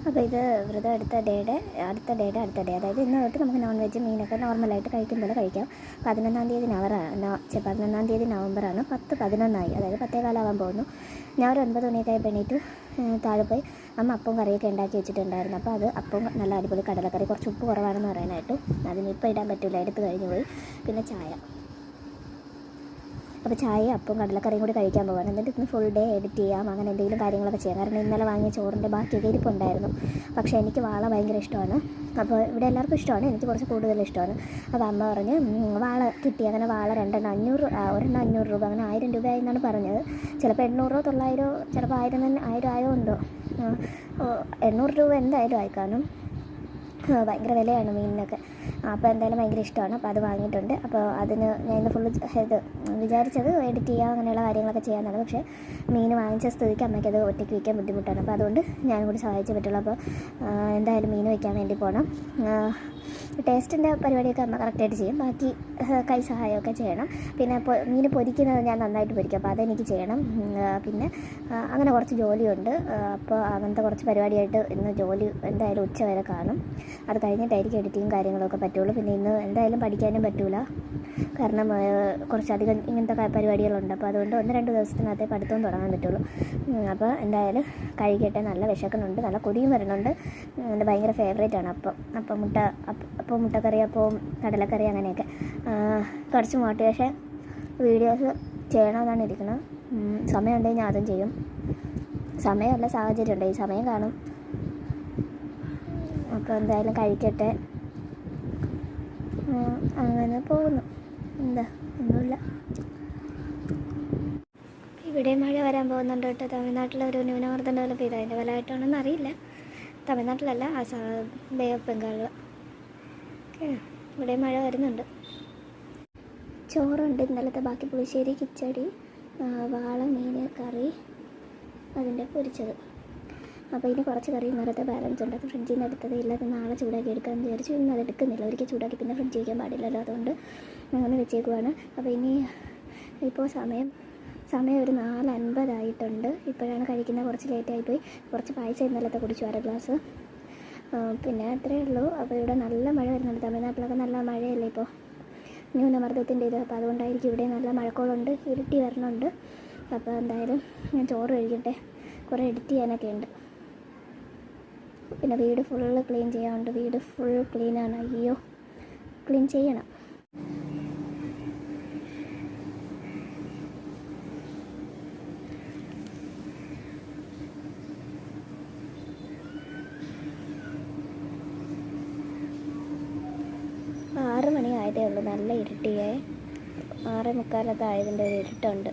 അപ്പോൾ ഇത് വ്രതം അടുത്ത ഡേ, അതായത് ഇന്ന് തൊട്ട് നമുക്ക് നോൺ വെജ് മീനൊക്കെ നോർമലായിട്ട് കഴിക്കും പോലെ കഴിക്കാം. 11-ാം തീയതി 11-ാം തീയതി നവംബറാണ്. 10-11 അതായത് 10:15 പോകുന്നു. ഞാൻ ഒരു 9 മണിയൊക്കെ ആയപ്പോൾ എണീറ്റ് താഴെ പോയി അമ്മ അപ്പവും കറിയൊക്കെ ഉണ്ടാക്കി വെച്ചിട്ടുണ്ടായിരുന്നു. അപ്പോൾ അത് അപ്പം നല്ല അടിപൊളി കടലക്കറി, കുറച്ച് ഉപ്പ് കുറവാണെന്ന് പറയാനായിട്ട്. അതിനിപ്പോൾ ഇടാൻ പറ്റില്ല, എടുത്ത് കഴിഞ്ഞ് പോയി. പിന്നെ ചായ, അപ്പോൾ ചായയും അപ്പം കടലക്കറിയും കൂടി കഴിക്കാൻ പോകാൻ. എന്നിട്ട് ഇന്ന് ഫുൾ ഡേ എഡിറ്റ് ചെയ്യാം, അങ്ങനെ എന്തെങ്കിലും കാര്യങ്ങളൊക്കെ ചെയ്യാം. കാരണം ഇന്നലെ വാങ്ങിയ ചോറിൻ്റെ ബാക്കിയൊക്കെ ഇരിപ്പുണ്ടായിരുന്നു. പക്ഷേ എനിക്ക് വാള ഭയങ്കര ഇഷ്ടമാണ്. അപ്പോൾ ഇവിടെ എല്ലാവർക്കും ഇഷ്ടമാണ്, എനിക്ക് കുറച്ച് കൂടുതൽ ഇഷ്ടമാണ്. അപ്പോൾ അമ്മ പറഞ്ഞ് വാള കിട്ടി. അങ്ങനെ വാള 2 500, ഒരെണ്ണം 500 രൂപ, അങ്ങനെ 1000 രൂപയായി എന്നാണ് പറഞ്ഞത്. ചിലപ്പോൾ 800 900, ചിലപ്പോൾ 1000 ആയോ എന്തോ. 800 രൂപ എന്തായാലും ആയിക്കാനും. ഭയങ്കര വിലയാണ് മീനിനൊക്കെ. അപ്പോൾ എന്തായാലും ഭയങ്കര ഇഷ്ടമാണ്. അപ്പോൾ അത് വാങ്ങിയിട്ടുണ്ട്. അപ്പോൾ അതിന് ഞാൻ ഇന്ന് ഫുള്ള് വിചാരിച്ചത് എഡിറ്റ് ചെയ്യുക, അങ്ങനെയുള്ള കാര്യങ്ങളൊക്കെ ചെയ്യാമെന്നാണ്. പക്ഷേ മീൻ വാങ്ങിച്ച സ്ഥിതിക്ക് അമ്മയ്ക്ക് അത് ഒറ്റയ്ക്ക് വയ്ക്കാൻ ബുദ്ധിമുട്ടാണ്. അപ്പോൾ അതുകൊണ്ട് ഞാനും കൂടി സഹായിച്ചേ പറ്റുള്ളൂ. അപ്പോൾ എന്തായാലും മീൻ വയ്ക്കാൻ വേണ്ടി പോകണം. ടേസ്റ്റിൻ്റെ പരിപാടിയൊക്കെ അമ്മ കറക്റ്റായിട്ട് ചെയ്യും, ബാക്കി കൈ സഹായമൊക്കെ ചെയ്യണം. പിന്നെ മീൻ പൊരിക്കുന്നത് ഞാൻ നന്നായിട്ട് പൊരിക്കും, അപ്പോൾ അതെനിക്ക് ചെയ്യണം. പിന്നെ അങ്ങനെ കുറച്ച് ജോലിയുണ്ട്. അപ്പോൾ അങ്ങനത്തെ കുറച്ച് പരിപാടിയായിട്ട് ഇന്ന് ജോലി എന്തായാലും ഉച്ച വരെ കാണും. അത് കഴിഞ്ഞിട്ടായിരിക്കും എഡിറ്റിങ് കാര്യങ്ങളൊക്കെ പറ്റുള്ളൂ. പിന്നെ ഇന്ന് എന്തായാലും പഠിക്കാനും പറ്റില്ല, കാരണം കുറച്ചധികം ഇങ്ങനത്തെ പരിപാടികളുണ്ട്. അപ്പോൾ അതുകൊണ്ട് 1-2 ദിവസത്തിനകത്തേ പഠിത്തവും തുടങ്ങാൻ പറ്റുള്ളൂ. അപ്പോൾ എന്തായാലും കഴിക്കട്ടെ. നല്ല വിശക്കുന്നുണ്ട്, നല്ല കൊതിയും വരുന്നുണ്ട്. എൻ്റെ ഭയങ്കര ഫേവറേറ്റാണ് അപ്പം മുട്ടക്കറി, അപ്പവും കടലക്കറി, അങ്ങനെയൊക്കെ. കുറച്ച് മോട്ടിവേഷൻ വീഡിയോസ് ചെയ്യണമെന്നാണ് ഇരിക്കുന്നത്. സമയമുണ്ടെങ്കിൽ ഞാൻ അതും ചെയ്യും. സമയമല്ല, സാഹചര്യം ഉണ്ട്, ഈ സമയം കാണും. അപ്പോൾ എന്തായാലും കഴിക്കട്ടെ. അങ്ങനെ പോകുന്നു. എന്താ ഒന്നുമില്ല. ഇവിടെ മഴ വരാൻ പോകുന്നുണ്ട് കേട്ടോ. തമിഴ്നാട്ടിലൊരു ന്യൂനമർദ്ദം ഡെവലപ്പ് ചെയ്ത്, അതിൻ്റെ ഫലമായിട്ടാണെന്ന് അറിയില്ല. തമിഴ്നാട്ടിലല്ല, ബേ ഓഫ് ബംഗാളിൽ. ഇവിടെ മഴ വരുന്നുണ്ട്. ചോറുണ്ട്, ഇന്നലത്തെ ബാക്കി പുളിശ്ശേരി, കിച്ചടി, വാള മീൻ കറി, അതിൻ്റെ പൊരിച്ചത്. അപ്പോൾ ഇനി കുറച്ച് കറി ഇന്നലത്തെ ബാലൻസ് ഉണ്ട്. അത് ഫ്രിഡ്ജിൽ നിന്ന് എടുത്തത് ഇല്ല, അത് നാളെ ചൂടാക്കി എടുക്കാമെന്ന് വിചാരിച്ചു. ഇന്ന് അത് എടുക്കുന്നില്ല, ഒരിക്കൽ ചൂടാക്കി പിന്നെ ഫ്രിഡ്ജ് വയ്ക്കാൻ പാടില്ലല്ലോ, അതുകൊണ്ട് അങ്ങനെ വെച്ചേക്കുവാണ്. അപ്പോൾ ഇനി ഇപ്പോൾ സമയം ഒരു 4:50 ആയിട്ടുണ്ട്. ഇപ്പോഴാണ് കഴിക്കുന്നത്, കുറച്ച് ലേറ്റായിപ്പോയി. കുറച്ച് പായസം ഇന്നലത്തെ കുടിച്ചു, 1/2 ഗ്ലാസ്. പിന്നെ അത്രയേ ഉള്ളൂ. അപ്പോൾ ഇവിടെ നല്ല മഴ വരുന്നുണ്ട്. തമിഴ്നാട്ടിലൊക്കെ നല്ല മഴയല്ലേ ഇപ്പോൾ, ന്യൂനമർദ്ദത്തിൻ്റെ ഇത്. അപ്പോൾ അതുകൊണ്ടായിരിക്കും ഇവിടെ നല്ല മഴക്കോളുണ്ട്, ഇരുട്ടി വരണുണ്ട്. അപ്പോൾ എന്തായാലും ഞാൻ ചോറ് കഴിക്കട്ടെ, കുറേ എഡിറ്റ് ചെയ്യാനൊക്കെ ഉണ്ട്. പിന്നെ വീട് ഫുള്ള് ക്ലീൻ ചെയ്യാനുണ്ട്. വീട് ഫുൾ ക്ലീനാണ്. അയ്യോ, ക്ലീൻ ചെയ്യണം. ആറ് മണി ആയതേ ഉള്ളൂ, നല്ല ഇരുട്ടിയേ. 6:45 ആയതിൻ്റെ ഒരു ഇരുട്ടുണ്ട്.